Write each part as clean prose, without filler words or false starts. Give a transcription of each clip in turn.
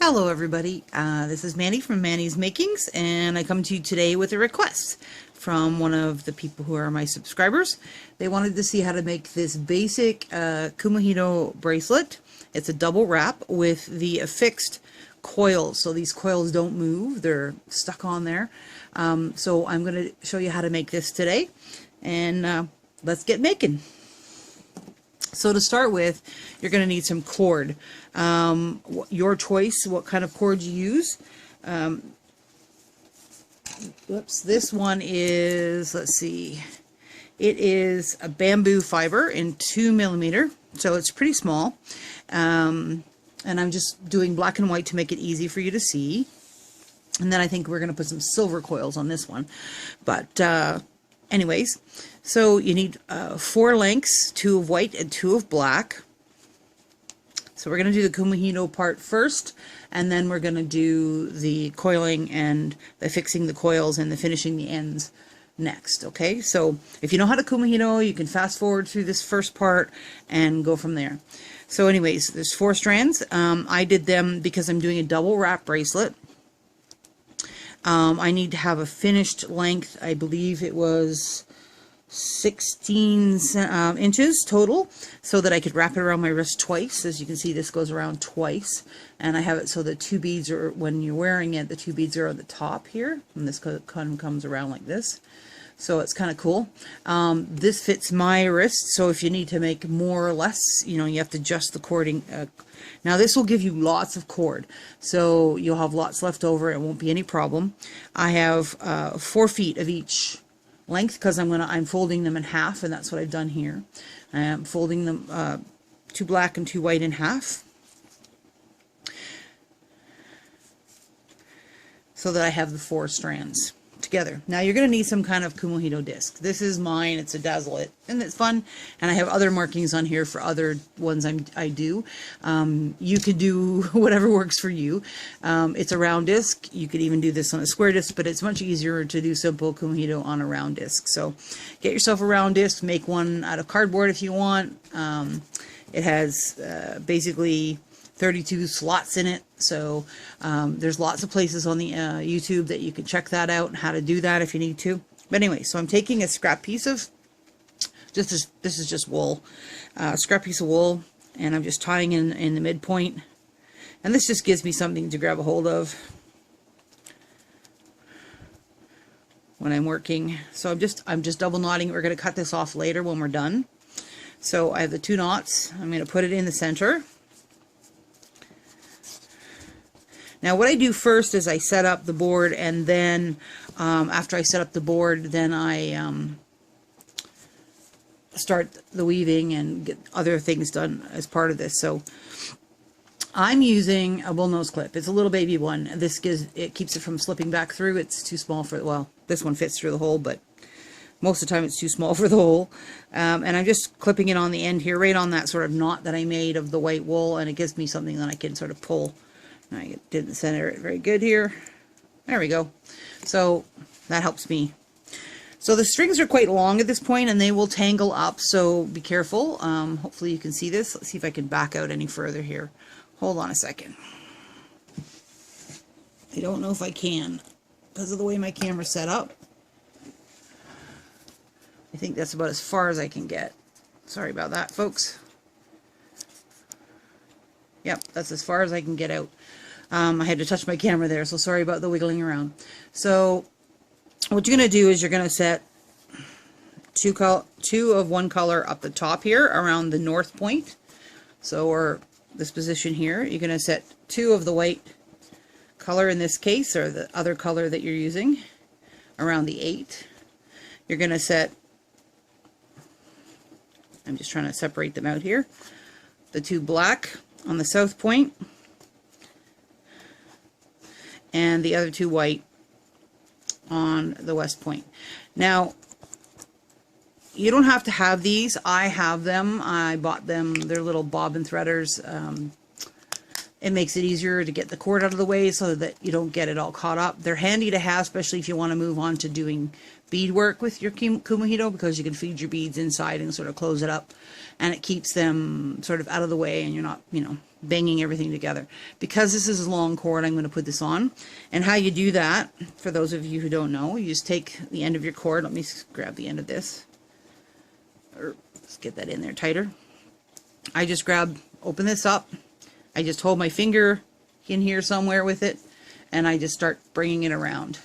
Hello everybody, this is Manny from Manny's Makings, and I come to you today with a request from one of the people who are my subscribers. They wanted to see how to make this basic Kumihimo bracelet. It's a double wrap with the affixed coils, so these coils don't move, they're stuck on there. So I'm going to show you how to make this today, and let's get making. So to start with, you're going to need some cord. Your choice, what kind of cord you use. This one is, let's see, it is a bamboo fiber in 2mm, so it's pretty small. And I'm just doing black and white to make it easy for you to see. And then I think we're going to put some silver coils on this one. But anyways, so you need 4 lengths, 2 of white and 2 of black. So we're going to do the Kumihimo part first, and then we're going to do the coiling and the fixing the coils and the finishing the ends next. Okay, so if you know how to Kumihimo, you can fast forward through this first part and go from there. So anyways, there's 4 strands. I did them because I'm doing a double wrap bracelet. I need to have a finished length, I believe it was 16 inches total, so that I could wrap it around my wrist twice. As you can see, this goes around twice, and I have it so the 2 beads are, when you're wearing it, the 2 beads are on the top here, and this kind of comes around like this. So it's kind of cool. This fits my wrist, so if you need to make more or less, you know, you have to adjust the cording. Now this will give you lots of cord, so you'll have lots left over. It won't be any problem. I have 4 feet of each length because I'm folding them in half, and that's what I've done here. I'm folding them 2 black and 2 white in half, so that I have the 4 strands together. Now you're going to need some kind of Kumihimo disc. This is mine. It's a Bracelet, and it's fun. And I have other markings on here for other ones I do. You could do whatever works for you. It's a round disc. You could even do this on a square disc, but it's much easier to do simple Kumihimo on a round disc. So get yourself a round disc. Make one out of cardboard if you want. It has basically 32 slots in it, so there's lots of places on the YouTube that you can check that out and how to do that if you need to. But anyway, so I'm taking a scrap piece of, this is just wool, scrap piece of wool, and I'm just tying in the midpoint, and this just gives me something to grab a hold of when I'm working. So I'm just double knotting. We're going to cut this off later when we're done. So I have the 2 knots. I'm going to put it in the center. Now what I do first is I set up the board, and then after I set up the board, then I start the weaving and get other things done as part of this. So I'm using a bullnose clip. It's a little baby one. This keeps it from slipping back through. It's too small for, well, this one fits through the hole, but most of the time it's too small for the hole. And I'm just clipping it on the end here, right on that sort of knot that I made of the white wool, and it gives me something that I can sort of pull. I didn't center it very good here. There we go. So that helps me. So the strings are quite long at this point, and they will tangle up, so be careful. Hopefully you can see this. Let's see if I can back out any further here. Hold on a second. I don't know if I can because of the way my camera's set up. I think that's about as far as I can get. Sorry about that, folks. Yep, that's as far as I can get out. I had to touch my camera there, so sorry about the wiggling around. So what you're going to do is you're going to set 2 of one color up the top here around the north point. So, or this position here, you're going to set 2 of the white color in this case, or the other color that you're using, around the 8. You're going to set, I'm just trying to separate them out here, the 2 black on the south point, and the other 2 white on the west point. Now, you don't have to have these. I have them. I bought them. They're little bobbin threaders. It makes it easier to get the cord out of the way so that you don't get it all caught up. They're handy to have, especially if you want to move on to doing beadwork with your Kumihimo, because you can feed your beads inside and sort of close it up, and it keeps them sort of out of the way, and you're not, you know, banging everything together. Because this is a long cord, I'm going to put this on. And how you do that, for those of you who don't know, you just take the end of your cord. Let me grab the end of this, or let's get that in there tighter. I just open this up. I just hold my finger in here somewhere with it, and I just start bringing it around.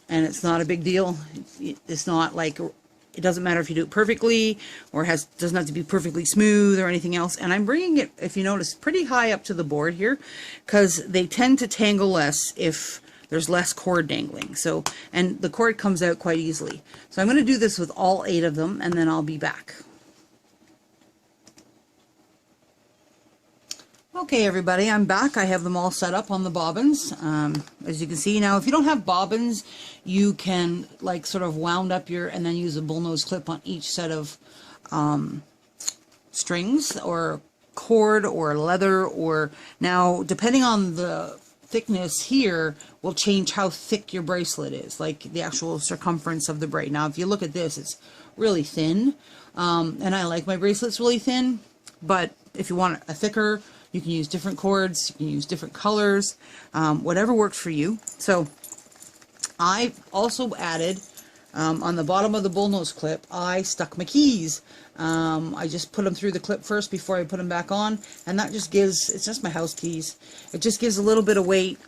And it's not a big deal. It's not like, it doesn't matter if you do it perfectly, or doesn't have to be perfectly smooth or anything else. And I'm bringing it, if you notice, pretty high up to the board here, because they tend to tangle less if there's less cord dangling. So, and the cord comes out quite easily. So I'm going to do this with all 8 of them, and then I'll be back. Okay, everybody, I'm back. I have them all set up on the bobbins. As you can see now, if you don't have bobbins, you can like sort of wound up and then use a bullnose clip on each set of strings or cord or leather, or now depending on the thickness here will change how thick your bracelet is, like the actual circumference of the braid. Now, if you look at this, it's really thin, and I like my bracelets really thin, but if you want a thicker, you can use different cords, you can use different colors, whatever works for you. So I also added, on the bottom of the bullnose clip, I stuck my keys. I just put them through the clip first before I put them back on, and that just gives, it's just my house keys. It just gives a little bit of weight.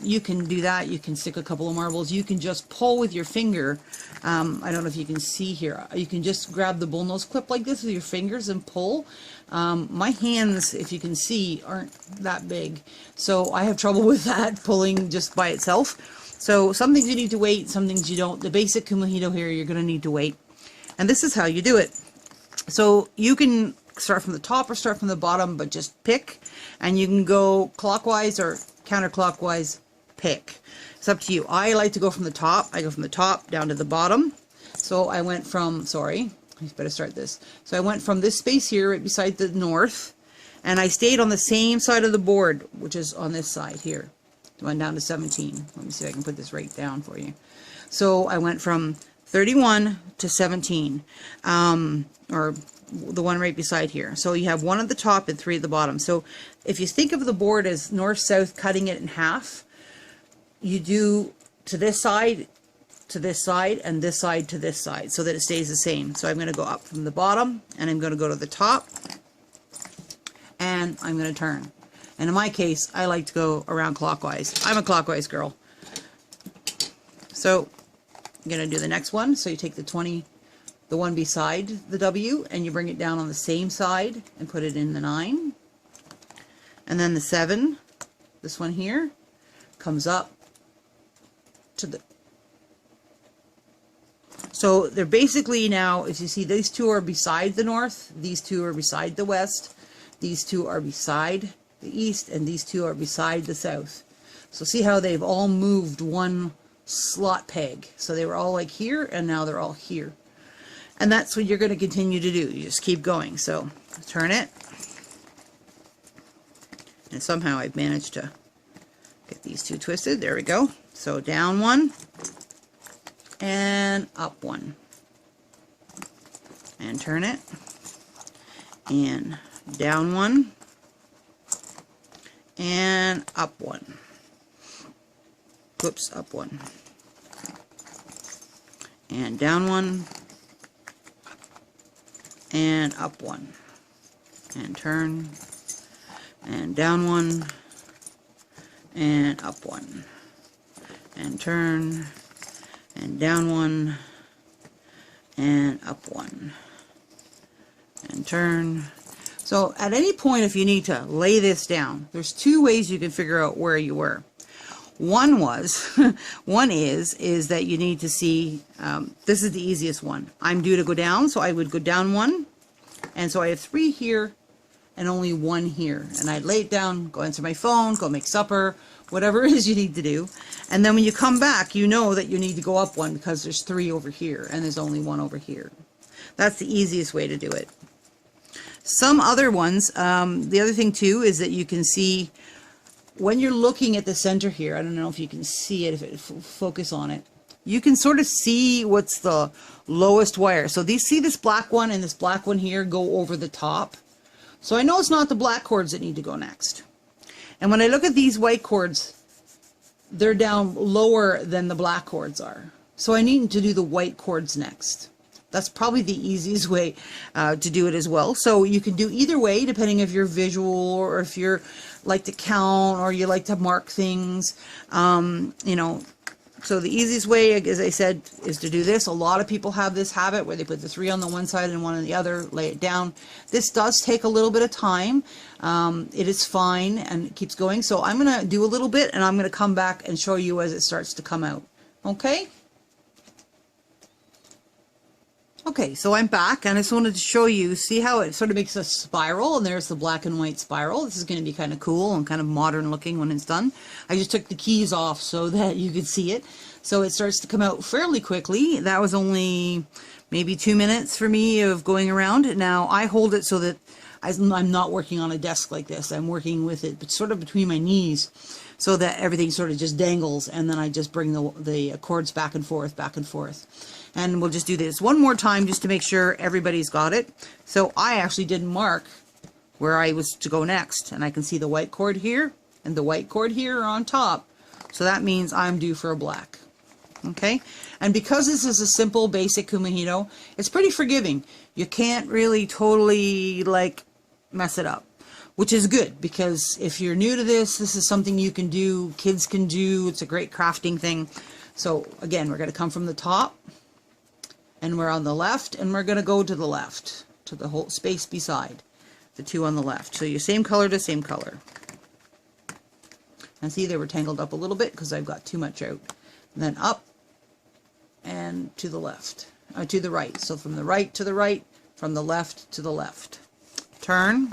You can do that. You can stick a couple of marbles. You can just pull with your finger. I don't know if you can see here. You can just grab the bullnose clip like this with your fingers and pull. My hands, if you can see, aren't that big, so I have trouble with that, pulling just by itself. So some things you need to weight, some things you don't. The basic Kumihimo here, you're going to need to weight. And this is how you do it. So you can start from the top or start from the bottom, but just pick, and you can go clockwise or counterclockwise, pick. It's up to you. I like to go from the top. I go from the top down to the bottom. So I went from, sorry, I better start this. So I went from this space here right beside the north, and I stayed on the same side of the board, which is on this side here. I went down to 17. Let me see if I can put this right down for you. So I went from 31 to 17, or the one right beside here. So you have 1 at the top and 3 at the bottom. So if you think of the board as north-south, cutting it in half, you do to this side, and this side to this side, so that it stays the same. So I'm going to go up from the bottom, and I'm going to go to the top, and I'm going to turn. And in my case, I like to go around clockwise. I'm a clockwise girl. So I'm going to do the next one. So you take the 20, the one beside the W, and you bring it down on the same side and put it in the 9. And then the 7, this one here, comes up to the... So they're basically now, if you see, these 2 are beside the north, these 2 are beside the west, these 2 are beside the east, and these 2 are beside the south. So see how they've all moved 1 slot peg. So they were all like here, and now they're all here. And that's what you're going to continue to do. You just keep going. So turn it. And somehow I've managed to get these 2 twisted. There we go. So down 1. And up 1, and turn it, and down 1, and up 1, whoops, up 1, and down 1, and up 1, and turn, and down 1, and up 1, and turn, and down 1, and up 1, and turn. So at any point, if you need to lay this down, there's 2 ways you can figure out where you were. One is that you need to see, this is the easiest one. I'm due to go down, so I would go down 1, and so I have 3 here and only 1 here. And I'd lay it down, go answer my phone, go make supper, whatever it is you need to do. And then when you come back, you know that you need to go up 1 because there's 3 over here and there's only 1 over here. That's the easiest way to do it. Some other ones, the other thing too is that you can see when you're looking at the center here, I don't know if you can see it, if it focus on it, you can sort of see what's the lowest wire. So these, see this black one and this black one here go over the top. So I know it's not the black cords that need to go next. And when I look at these white cords, they're down lower than the black cords are. So I need to do the white cords next. That's probably the easiest way to do it as well. So you can do either way, depending if you're visual or if you're like to count or you like to mark things. You know, so the easiest way, as I said, is to do this. A lot of people have this habit where they put the 3 on the one side and 1 on the other, lay it down. This does take a little bit of time. It is fine and it keeps going. So I'm going to do a little bit and I'm going to come back and show you as it starts to come out. Okay? Okay, so I'm back and I just wanted to show you, see how it sort of makes a spiral, and there's the black and white spiral. This is going to be kind of cool and kind of modern looking when it's done. I just took the keys off so that you could see it. So it starts to come out fairly quickly. That was only maybe 2 minutes for me of going around. Now I hold it so that I'm not working on a desk like this. I'm working with it but sort of between my knees so that everything sort of just dangles, and then I just bring the cords back and forth, back and forth. And we'll just do this one more time just to make sure everybody's got it. So I actually didn't mark where I was to go next, and I can see the white cord here and the white cord here on top. So that means I'm due for a black. Okay, and because this is a simple basic Kumihimo, it's pretty forgiving. You can't really totally like mess it up, which is good, because if you're new to this, this is something you can do, kids can do. It's a great crafting thing. So again, we're going to come from the top, and we're on the left, and we're going to go to the left, to the whole space beside the 2 on the left. So your same color to same color. And see, they were tangled up a little bit because I've got too much out. And then up and to the left, to the right. So from the right to the right, from the left to the left. Turn.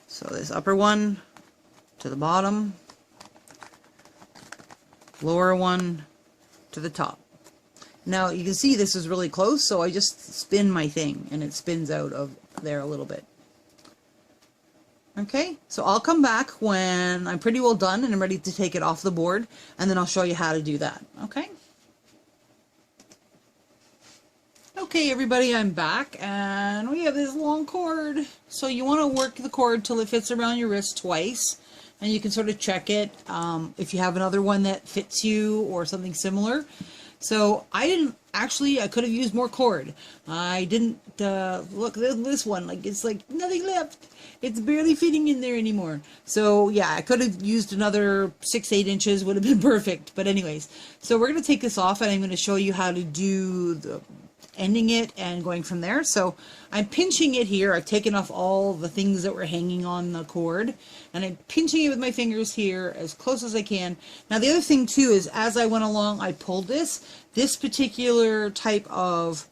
So this upper one to the bottom, lower one to the top. Now you can see this is really close, so I just spin my thing and it spins out of there a little bit. Okay, so I'll come back when I'm pretty well done and I'm ready to take it off the board, and then I'll show you how to do that. Okay? Okay everybody, I'm back and we have this long cord. So you want to work the cord till it fits around your wrist twice, and you can sort of check it if you have another one that fits you or something similar. So I didn't actually, I could have used more cord. I didn't look at this one, like it's like nothing left. It's barely fitting in there anymore. So yeah, I could have used another 6-8 inches, would have been perfect. But anyways, so we're going to take this off and I'm going to show you how to do the ending it and going from there. So I'm pinching it here. I've taken off all the things that were hanging on the cord, and I'm pinching it with my fingers here as close as I can. Now the other thing too is, as I went along, I pulled this particular type of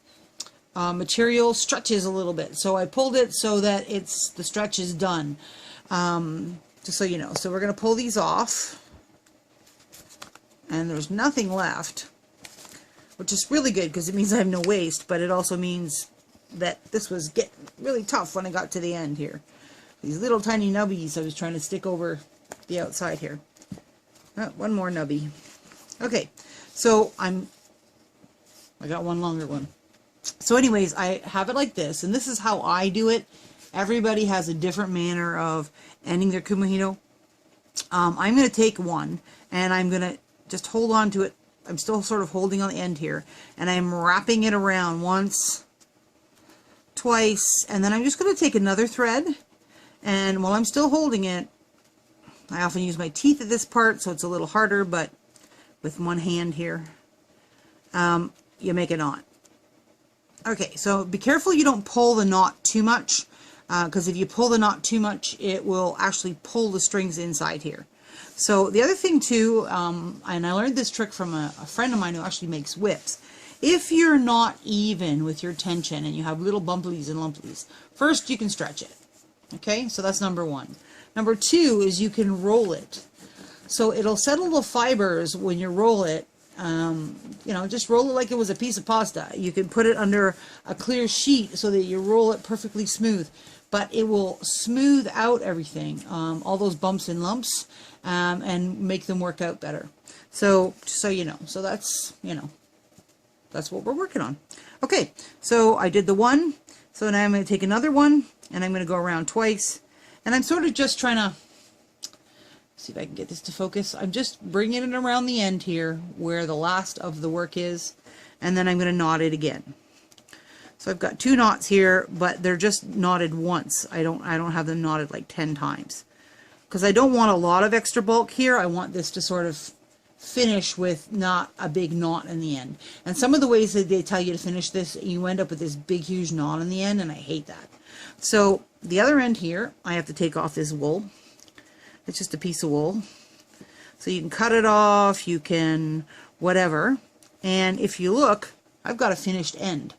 material stretches a little bit, so I pulled it so that the stretch is done, just so you know. So we're going to pull these off, and there's nothing left, which is really good because it means I have no waste, but it also means that this was getting really tough when I got to the end here. These little tiny nubbies I was trying to stick over the outside here. One more nubby. Okay, so I got one longer one. So anyways, I have it like this, and this is how I do it. Everybody has a different manner of ending their Kumihimo. I'm going to take one, and I'm going to just hold on to it. I'm still sort of holding on the end here, and I'm wrapping it around once, twice, and then I'm just going to take another thread, and while I'm still holding it, I often use my teeth at this part, so it's a little harder, but with one hand here, you make a knot. Okay, so be careful you don't pull the knot too much, because if you pull the knot too much, it will actually pull the strings inside here. So the other thing too, and I learned this trick from a friend of mine who actually makes whips. If you're not even with your tension and you have little bumplies and lumplies, first you can stretch it. Okay, so that's number one. Number two is you can roll it. So it'll settle the fibers when you roll it, You know, just roll it like it was a piece of pasta. You can put it under a clear sheet so that you roll it perfectly smooth, but it will smooth out everything, all those bumps and lumps, and make them work out better. So you know, so that's, you know, that's what we're working on. Okay, so I did the one, so now I'm going to take another one, and I'm going to go around twice, and I'm sort of just trying to see if I can get this to focus. I'm just bringing it around the end here where the last of the work is, and then I'm going to knot it again. So I've got 2 knots here, but they're just knotted once. I don't have them knotted like 10 times because I don't want a lot of extra bulk here. I want this to sort of finish with not a big knot in the end. And some of the ways that they tell you to finish this, you end up with this big huge knot in the end, and I hate that. So the other end here, I have to take off this wool. It's just a piece of wool. So you can cut it off, you can whatever. And if you look, I've got a finished end.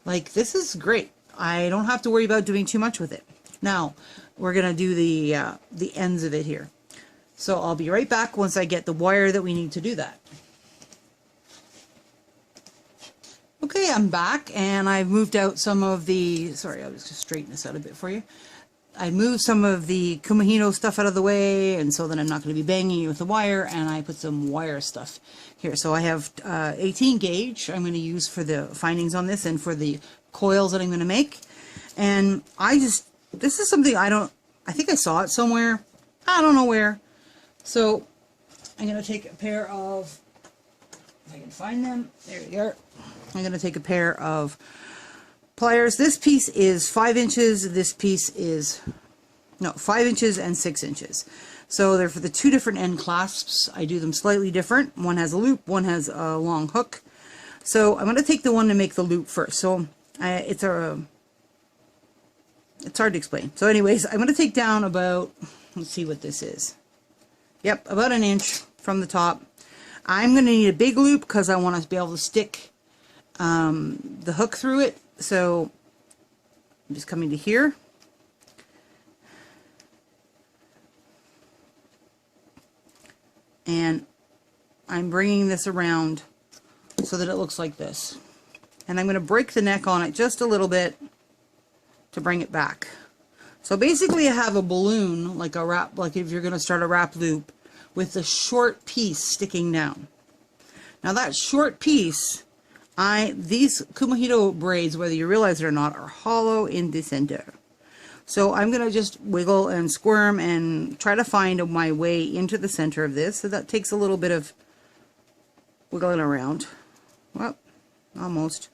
Like, this is great. I don't have to worry about doing too much with it. Now, we're going to do the ends of it here. So I'll be right back once I get the wire that we need to do that. Okay, I'm back, and I've moved out some of the, sorry, I'll just straighten this out a bit for you. I moved some of the Kumihimo stuff out of the way, and so that I'm not going to be banging you with the wire, and I put some wire stuff here. So I have 18 gauge I'm going to use for the findings on this and for the coils that I'm going to make. And this is something I think I saw it somewhere. I don't know where. So I'm going to take a pair of, if I can find them, there we are. I'm going to take a pair of pliers. This piece is 5 inches. This piece is, no, 5 inches and 6 inches. So they're for the 2 different end clasps. I do them slightly different. One has a loop, one has a long hook. So I'm going to take the one to make the loop first. So it's hard to explain. So anyways, I'm going to take down about, let's see what this is. Yep, about 1 inch from the top. I'm going to need a big loop because I want to be able to stick the hook through it. So I'm just coming to here. And I'm bringing this around so that it looks like this. And I'm going to break the neck on it just a little bit to bring it back. So basically I have a balloon, like a wrap, like if you're going to start a wrap loop, with the short piece sticking down. Now that short piece, these Kumihimo braids, whether you realize it or not, are hollow in the center. So I'm going to just wiggle and squirm and try to find my way into the center of this. So that takes a little bit of wiggling around. Well, almost.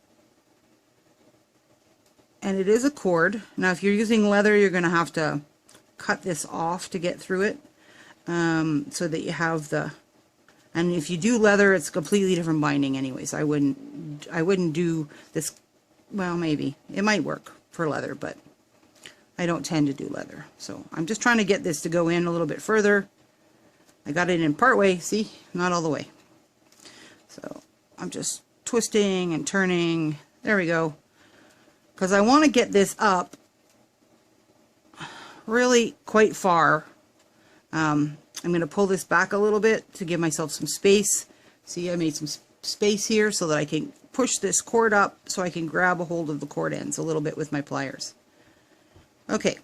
And it is a cord. Now if you're using leather, you're going to have to cut this off to get through it, so that you have the, and if you do leather, it's a completely different binding anyways. I wouldn't do this, well, maybe it might work for leather, but I don't tend to do leather. So I'm just trying to get this to go in a little bit further. I got it in part way, see, not all the way. So I'm just twisting and turning, there we go. Because I want to get this up really quite far. I'm going to pull this back a little bit to give myself some space. See, I made some space here so that I can push this cord up so I can grab a hold of the cord ends a little bit with my pliers. Okay,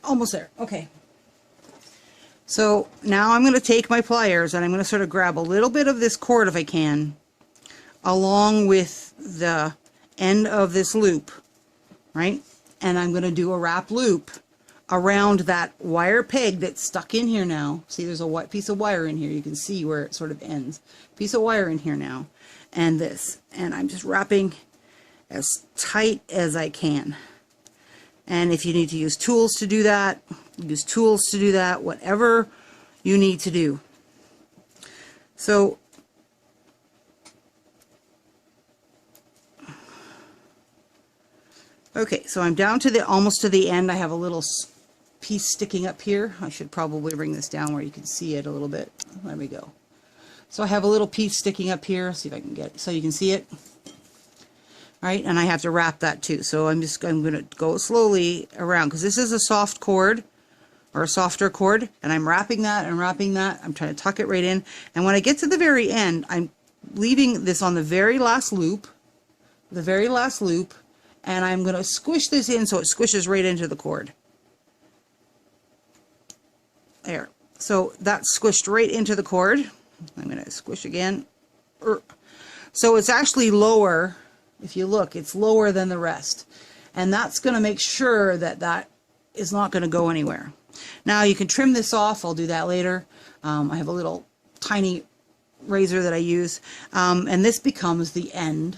almost there. Okay, so now I'm going to take my pliers and I'm going to sort of grab a little bit of this cord if I can, along with the end of this loop, right? And I'm going to do a wrap loop around that wire peg that's stuck in here now. See, there's a white piece of wire in here. You can see where it sort of ends. Piece of wire in here now, and this. And I'm just wrapping as tight as I can. And if you need to use tools to do that, use tools to do that, whatever you need to do. So okay, so I'm down to the almost to the end. I have a little piece sticking up here. I should probably bring this down where you can see it a little bit. There we go. So I have a little piece sticking up here. See if I can get it so you can see it. All right, and I have to wrap that too. So I'm going to go slowly around because this is a soft cord. or a softer cord, and I'm wrapping that and wrapping that. I'm trying to tuck it right in. And when I get to the very end, I'm leaving this on the very last loop, and I'm going to squish this in so it squishes right into the cord. There. So that's squished right into the cord. I'm going to squish again. So it's actually lower. If you look, it's lower than the rest. And that's going to make sure that that is not going to go anywhere. Now you can trim this off. I'll do that later. I have a little tiny razor that I use. And this becomes the end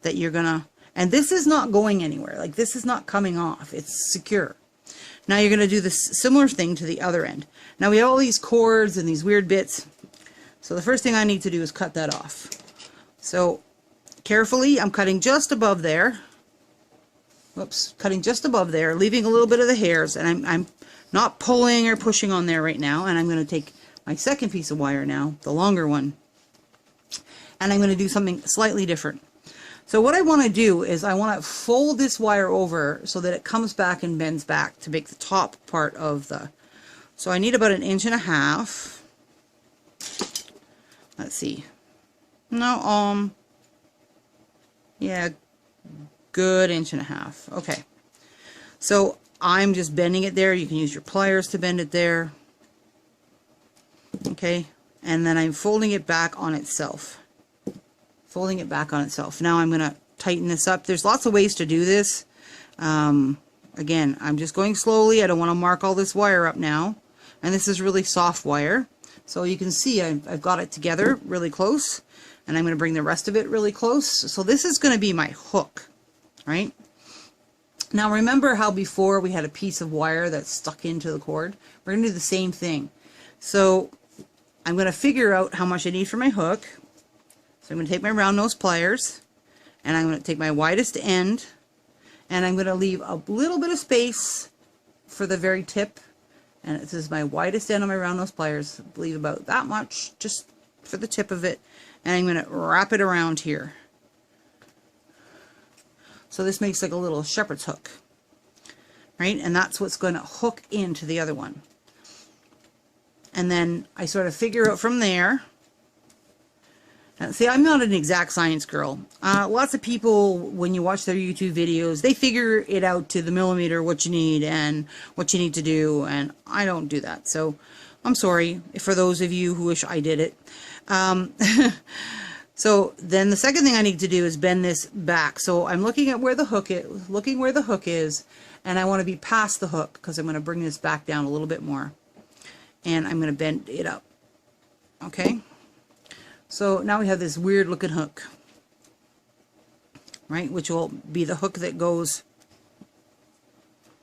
that you're going to... And this is not going anywhere. Like, this is not coming off. It's secure. Now you're going to do this similar thing to the other end. Now we have all these cords and these weird bits. So the first thing I need to do is cut that off. So carefully, I'm cutting just above there. Whoops, cutting just above there, leaving a little bit of the hairs. And I'm not pulling or pushing on there right now. And I'm going to take my second piece of wire now, the longer one. And I'm going to do something slightly different. So what I want to do is I want to fold this wire over so that it comes back and bends back to make the top part of the... So I need about 1.5 inches. Let's see. No, yeah, good 1.5 inches. Okay. So I'm just bending it there. You can use your pliers to bend it there. Okay. And then I'm folding it back on itself. Folding it back on itself. Now I'm going to tighten this up. There's lots of ways to do this. Again, I'm just going slowly. I don't want to mark all this wire up now. And this is really soft wire. So you can see I've got it together really close. And I'm going to bring the rest of it really close. So this is going to be my hook, right? Now remember how before we had a piece of wire that stuck into the cord? We're going to do the same thing. So I'm going to figure out how much I need for my hook. So I'm going to take my round nose pliers, and I'm going to take my widest end, and I'm going to leave a little bit of space for the very tip. And this is my widest end on my round nose pliers. Leave about that much just for the tip of it. And I'm going to wrap it around here. So this makes like a little shepherd's hook, right? And that's what's going to hook into the other one. And then I sort of figure out from there. See, I'm not an exact science girl. Lots of people, when you watch their YouTube videos, they figure it out to the millimeter what you need and what you need to do, and I don't do that. So I'm sorry for those of you who wish I did it. So then the second thing I need to do is bend this back. So I'm looking at where the hook is, and I want to be past the hook because I'm going to bring this back down a little bit more, and I'm going to bend it up. Okay. So now we have this weird looking hook, right, which will be the hook that goes.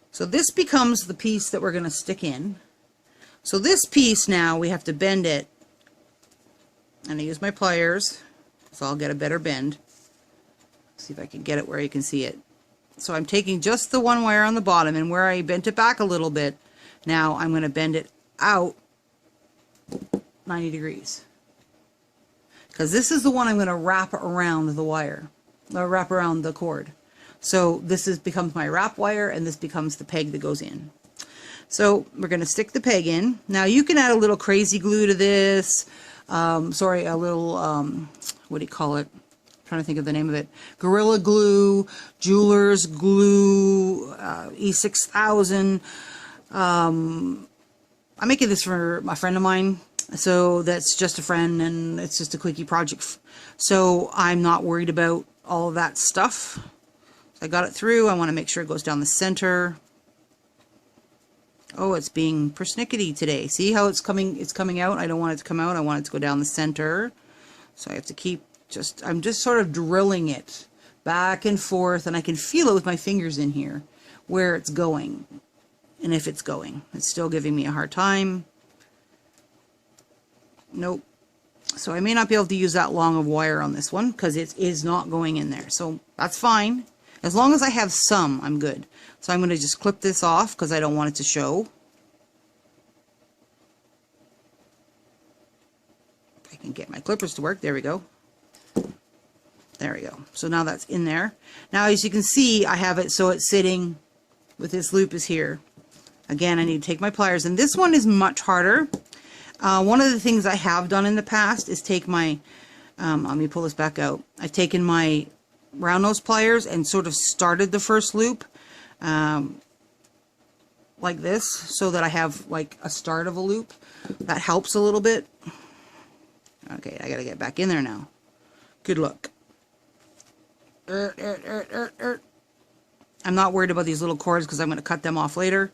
So this becomes the piece that we're going to stick in. So this piece now we have to bend it, and I use my pliers so I'll get a better bend. See if I can get it where you can see it. So I'm taking just the one wire on the bottom, and where I bent it back a little bit, now I'm going to bend it out 90 degrees. Because this is the one I'm going to wrap around the wire, or wrap around the cord. So this becomes my wrap wire, and this becomes the peg that goes in. So we're going to stick the peg in. Now you can add a little crazy glue to this. Sorry, a little, what do you call it? I'm trying to think of the name of it. Gorilla Glue, Jeweler's Glue, E6000. I'm making this for a friend of mine. So that's just a friend, and it's just a quickie project. So I'm not worried about all of that stuff. So I got it through. I want to make sure it goes down the center. Oh, it's being persnickety today. See how it's coming out? I don't want it to come out. I want it to go down the center. So I have to keep I'm just sort of drilling it back and forth, and I can feel it with my fingers in here where it's going. And if it's going, it's still giving me a hard time. Nope. So I may not be able to use that long of wire on this one because it is not going in there. So that's fine. As long as I have some, I'm good. So I'm going to just clip this off because I don't want it to show. If I can get my clippers to work. There we go. There we go. So now that's in there. Now as you can see, I have it so it's sitting with this loop is here. Again, I need to take my pliers, and this one is much harder. One of the things I have done in the past is take my, let me pull this back out. I've taken my round nose pliers and sort of started the first loop like this, so that I have like a start of a loop. That helps a little bit. Okay, I gotta get back in there now. Good luck. I'm not worried about these little cords because I'm going to cut them off later.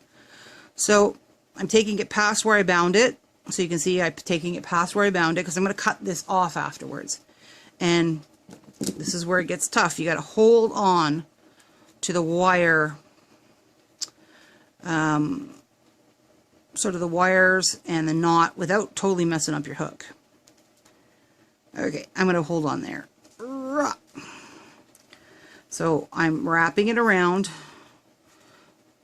So I'm taking it past where I bound it. So you can see I'm taking it past where I bound it because I'm going to cut this off afterwards. And this is where it gets tough. You got to hold on to the wire, sort of the wires and the knot without totally messing up your hook. Okay, I'm going to hold on there. So I'm wrapping it around.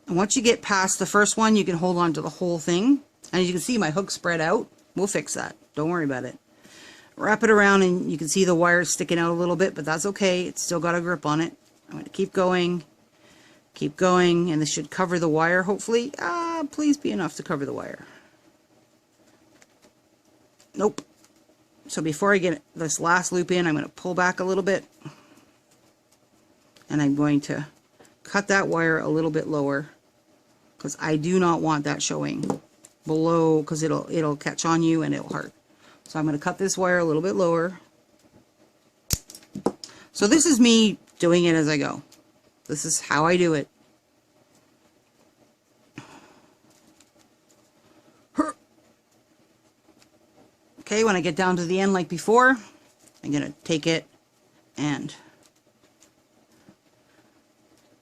And once you get past the first one, you can hold on to the whole thing. And as you can see, my hook spread out. We'll fix that. Don't worry about it. Wrap it around, and you can see the wires sticking out a little bit, but that's okay. It's still got a grip on it. I'm going to keep going, and this should cover the wire, hopefully. Please be enough to cover the wire. Nope. So before I get this last loop in, I'm going to pull back a little bit. And I'm going to cut that wire a little bit lower because I do not want that showing below, because it'll catch on you and it'll hurt. So I'm going to cut this wire a little bit lower. So this is me doing it as I go. This is how I do it. Okay, when I get down to the end like before, I'm going to take it and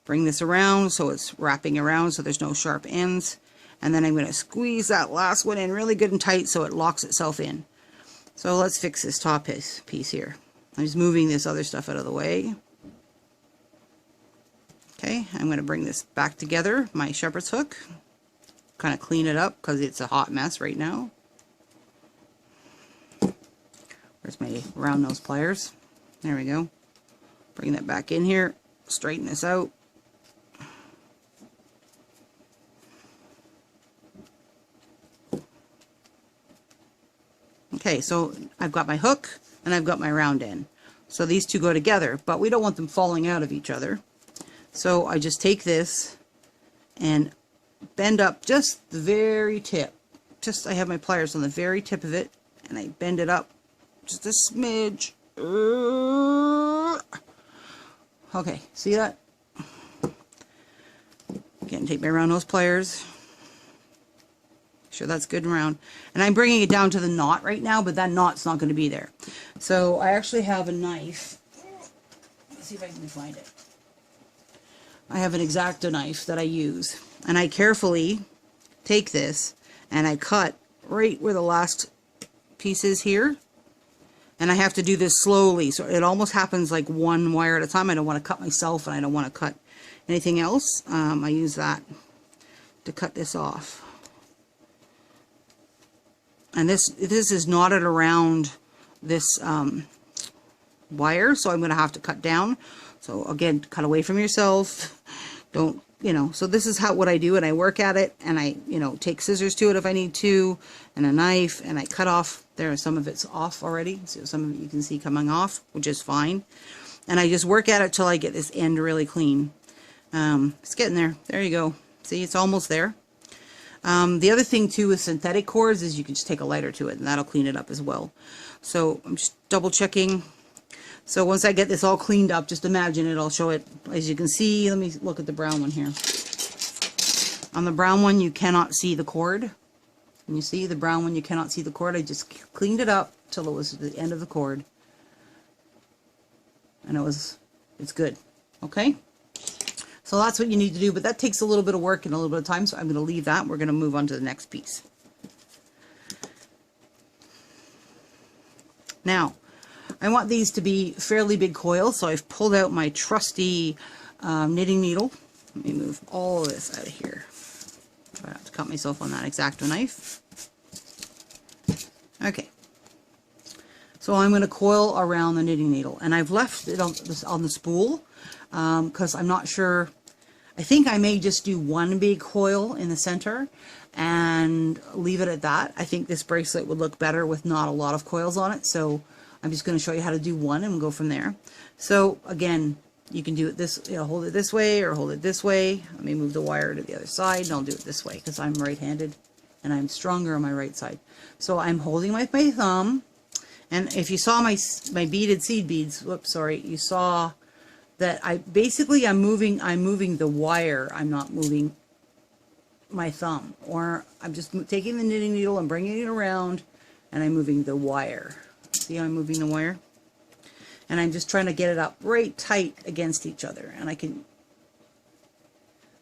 bring this around so it's wrapping around so there's no sharp ends. And then I'm going to squeeze that last one in really good and tight so it locks itself in. So let's fix this top piece here. I'm just moving this other stuff out of the way. Okay, I'm going to bring this back together, my shepherd's hook. Kind of clean it up because it's a hot mess right now. Where's my round nose pliers? There we go. Bring that back in here. Straighten this out. Okay, so I've got my hook and I've got my round end. So these two go together, but we don't want them falling out of each other. So I just take this and bend up just the very tip. Just, I have my pliers on the very tip of it, and I bend it up just a smidge. Okay, see that? Again, take my round nose pliers. Sure that's good and round. And I'm bringing it down to the knot right now, but that knot's not going to be there. So I actually have a knife. Let's see if I can find it. I have an X-Acto knife that I use. And I carefully take this and I cut right where the last piece is here. And I have to do this slowly, so it almost happens like one wire at a time. I don't want to cut myself, and I don't want to cut anything else. I use that to cut this off. And this is knotted around this wire, so I'm going to have to cut down. So again, cut away from yourself. Don't, you know, so this is what I do, and I work at it, and I, take scissors to it if I need to, and a knife, and I cut off. There, some of it's off already, so some of it you can see coming off, which is fine. And I just work at it till I get this end really clean. It's getting there. There you go. See, it's almost there. The other thing too with synthetic cords is you can just take a lighter to it, and that'll clean it up as well. So I'm just double checking. So once I get this all cleaned up, just imagine it, I'll show it. As you can see, let me look at the brown one here. On the brown one, you cannot see the cord. And you see the brown one, you cannot see the cord. I just cleaned it up till it was the end of the cord. And it's good. Okay? So that's what you need to do, but that takes a little bit of work and a little bit of time, so I'm going to leave that. We're going to move on to the next piece. Now, I want these to be fairly big coils, so I've pulled out my trusty knitting needle. Let me move all of this out of here. Try not to cut myself on that X-Acto knife. Okay. So I'm going to coil around the knitting needle, and I've left it on the spool because I'm not sure. I think I may just do one big coil in the center and leave it at that. I think this bracelet would look better with not a lot of coils on it, so I'm just going to show you how to do one and we'll go from there. So again, you can do it this, hold it this way or hold it this way. Let me move the wire to the other side and I'll do it this way because I'm right-handed and I'm stronger on my right side. So I'm holding with my thumb, and if you saw my beaded seed beads, whoops, sorry, you saw that I'm moving the wire. I'm not moving my thumb, or I'm just taking the knitting needle and bringing it around and I'm moving the wire. See how I'm moving the wire? And I'm just trying to get it up right tight against each other. And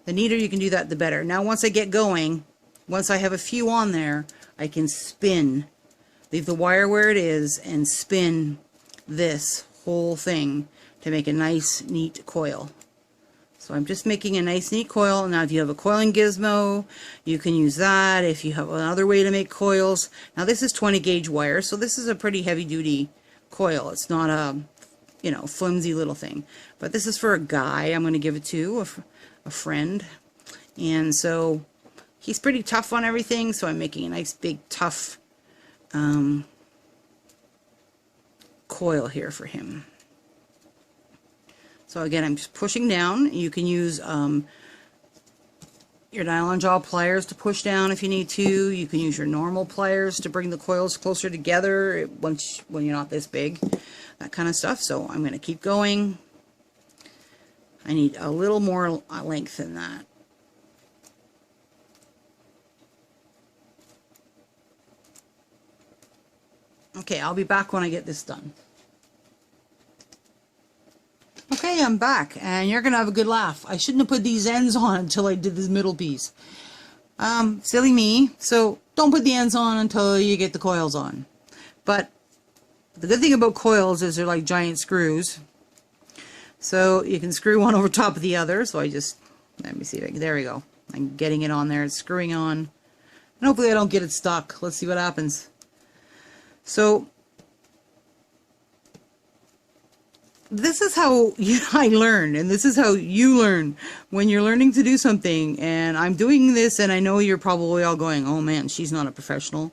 the neater you can do that, the better. Now once I get going, once I have a few on there, I can spin, leave the wire where it is and spin this whole thing to make a nice neat coil. So I'm just making a nice neat coil. Now if you have a coiling gizmo, you can use that. If you have another way to make coils, now this is 20 gauge wire, so this is a pretty heavy duty coil. It's not a, you know, flimsy little thing, but this is for a guy I'm going to give it to, a friend, and so he's pretty tough on everything, so I'm making a nice big tough coil here for him. So again, I'm just pushing down. You can use your nylon jaw pliers to push down if you need to. You can use your normal pliers to bring the coils closer together when you're not this big, that kind of stuff. So I'm going to keep going. I need a little more length than that. Okay, I'll be back when I get this done. Okay, I'm back, and you're going to have a good laugh. I shouldn't have put these ends on until I did this middle piece. Silly me. So don't put the ends on until you get the coils on. But the good thing about coils is they're like giant screws. So you can screw one over top of the other. So I just, let me see, there we go. I'm getting it on there, it's screwing on. And hopefully I don't get it stuck. Let's see what happens. So this is how I learn, and this is how you learn when you're learning to do something. And I'm doing this, and I know you're probably all going, oh man, she's not a professional.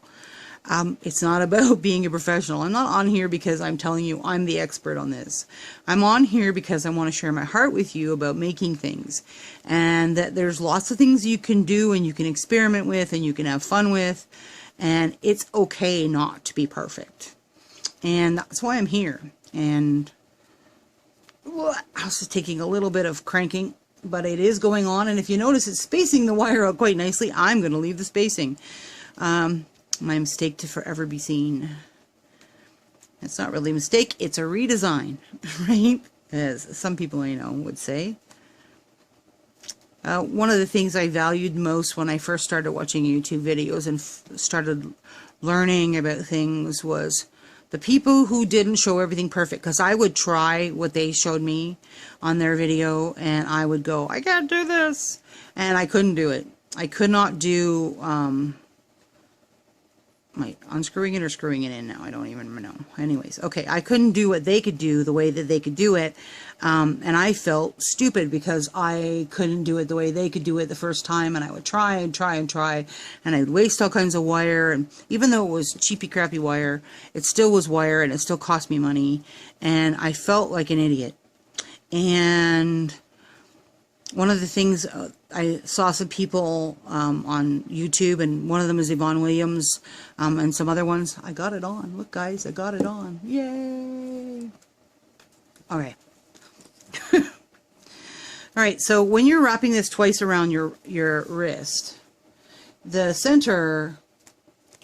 It's not about being a professional. I'm not on here because I'm telling you I'm the expert on this. I'm on here because I want to share my heart with you about making things, and that there's lots of things you can do and you can experiment with and you can have fun with, and it's okay not to be perfect. And that's why I'm here. And I was just taking a little bit of cranking, but it is going on, and if you notice it's spacing the wire out quite nicely. I'm going to leave the spacing. My mistake to forever be seen. It's not really a mistake, it's a redesign, right? As some people I know would say. One of the things I valued most when I first started watching YouTube videos and started learning about things was the people who didn't show everything perfect, because I would try what they showed me on their video and I would go, I can't do this, and I couldn't do it. I could not do, wait, unscrewing it or screwing it in now, I don't even know. Anyways, okay, I couldn't do what they could do the way that they could do it, and I felt stupid because I couldn't do it the way they could do it the first time, and I would try and try and try, and I'd waste all kinds of wire, and even though it was cheapy crappy wire, it still was wire and it still cost me money, and I felt like an idiot. And one of the things, I saw some people on YouTube, and one of them is Yvonne Williams, and some other ones. I got it on. Look, guys, I got it on. Yay! All right. All right, so when you're wrapping this twice around your wrist, the center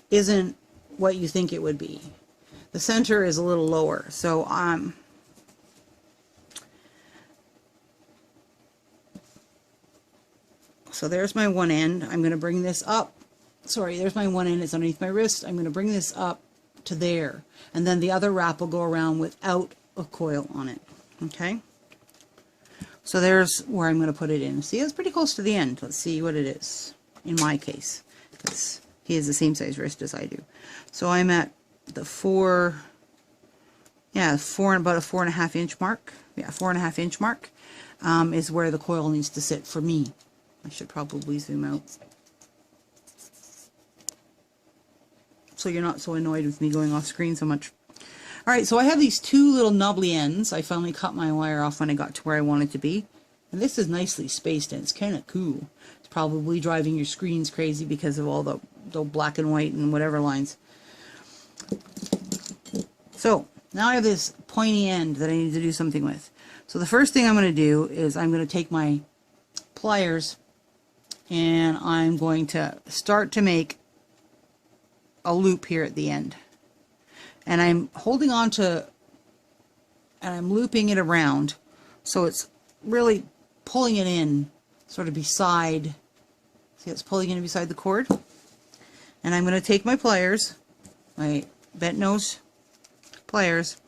isn't what you think it would be. The center is a little lower. So so there's my one end. I'm going to bring this up. Sorry, there's my one end. It's underneath my wrist. I'm going to bring this up to there. And then the other wrap will go around without a coil on it. Okay? So there's where I'm going to put it in. See, it's pretty close to the end. Let's see what it is in my case, because he has the same size wrist as I do. So I'm at the 4 Yeah, about a 4.5 inch mark. Yeah, 4.5 inch mark is where the coil needs to sit for me. I should probably zoom out so you're not so annoyed with me going off screen so much. Alright, so I have these two little knobbly ends. I finally cut my wire off when I got to where I wanted to be. And this is nicely spaced and it's kind of cool. It's probably driving your screens crazy because of all the black and white and whatever lines. So, now I have this pointy end that I need to do something with. So the first thing I'm going to do is I'm going to take my pliers and I'm going to start to make a loop here at the end. And I'm holding on to, and I'm looping it around so it's really pulling it in sort of beside, see it's pulling in beside the cord. And I'm going to take my pliers, my bent nose pliers,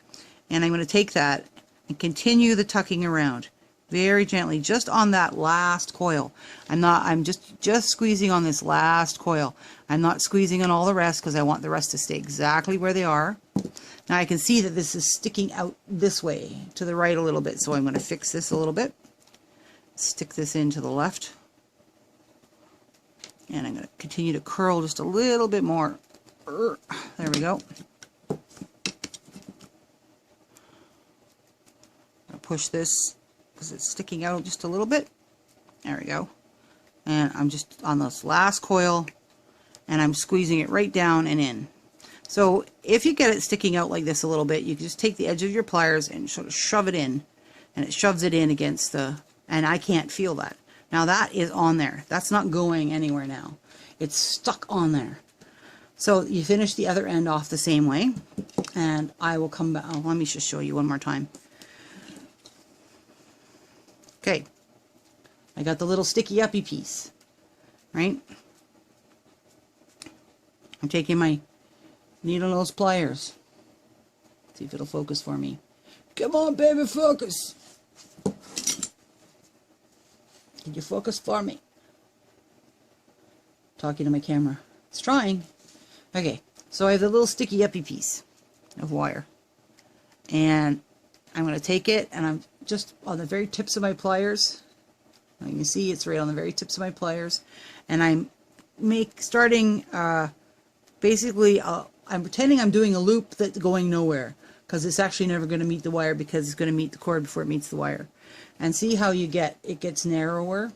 and I'm going to take that and continue the tucking around very gently just on that last coil. I'm just squeezing on this last coil. I'm not squeezing on all the rest because I want the rest to stay exactly where they are. Now I can see that this is sticking out this way to the right a little bit, so I'm going to fix this a little bit. Stick this into the left. And I'm going to continue to curl just a little bit more. There we go. Push this because it's sticking out just a little bit. There we go. And I'm just on this last coil and I'm squeezing it right down and in. So if you get it sticking out like this a little bit, you can just take the edge of your pliers and sort of shove it in, and it shoves it in against the, and I can't feel that. Now that is on there. That's not going anywhere now. It's stuck on there. So you finish the other end off the same way, and I will come back. Oh, let me just show you one more time. Okay, I got the little sticky uppy piece, right? I'm taking my needle nose pliers. See if it'll focus for me. Come on, baby, focus. Can you focus for me? Talking to my camera. It's trying. Okay, so I have the little sticky uppy piece of wire. And I'm going to take it, and I'm just on the very tips of my pliers. You can see it's right on the very tips of my pliers. And I'm basically, I'm pretending I'm doing a loop that's going nowhere, because it's actually never going to meet the wire, because it's going to meet the cord before it meets the wire. And see how it gets narrower.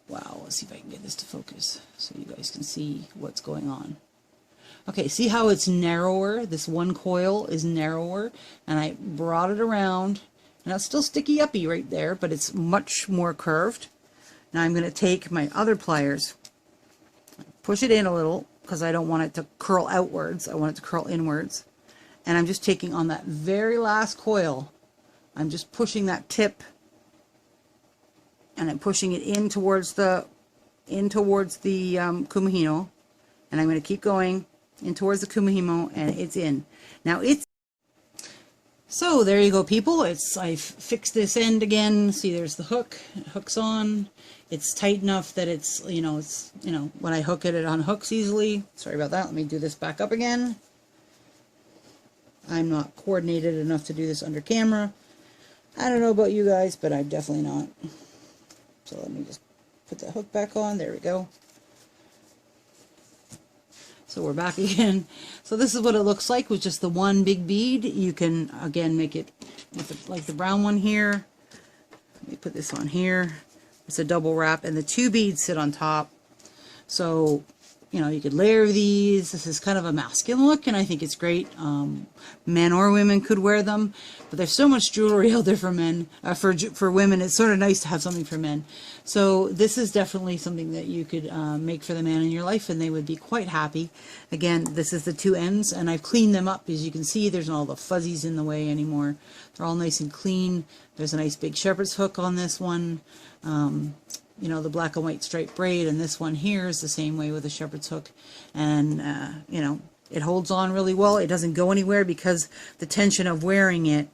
Wow, let's see if I can get this to focus so you guys can see what's going on. Okay, see how it's narrower? This one coil is narrower, and I brought it around, and it's still sticky uppy right there, but it's much more curved. Now I'm going to take my other pliers, push it in a little, because I don't want it to curl outwards, I want it to curl inwards, and I'm just taking on that very last coil, I'm just pushing that tip, and I'm pushing it in towards the Kumihimo, and I'm going to keep going in towards the Kumihimo, and it's in. Now so there you go, people. I've fixed this end again. See, there's the hook. It hooks on. It's tight enough that it's when I hook it, it unhooks easily. Sorry about that. Let me do this back up again. I'm not coordinated enough to do this under camera. I don't know about you guys, but I'm definitely not. So let me just put the hook back on. There we go. So we're back again. So this is what it looks like with just the one big bead. You can, again, make it with like the brown one here. Let me put this on here. It's a double wrap, and the two beads sit on top. So, you could layer these. This is kind of a masculine look, and I think it's great. Men or women could wear them, but there's so much jewelry out there for men. For women, it's sort of nice to have something for men. So this is definitely something that you could make for the man in your life, and they would be quite happy. Again, this is the two ends, and I've cleaned them up. As you can see, there's not all the fuzzies in the way anymore. They're all nice and clean. There's a nice big shepherd's hook on this one. The black and white striped braid, and this one here is the same way with a shepherd's hook, and it holds on really well. It doesn't go anywhere because the tension of wearing it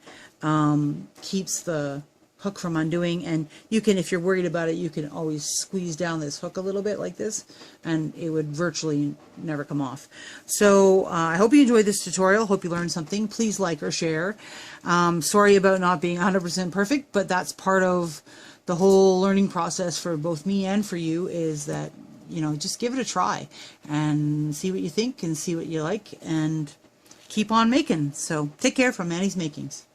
keeps the hook from undoing. And you can, if you're worried about it, you can always squeeze down this hook a little bit like this, and it would virtually never come off. So I hope you enjoyed this tutorial. Hope you learned something. Please like or share. Sorry about not being 100% perfect, but that's part of the whole learning process for both me and for you, is that, you know, just give it a try and see what you think and see what you like, and keep on making. So take care from Manny's Makings.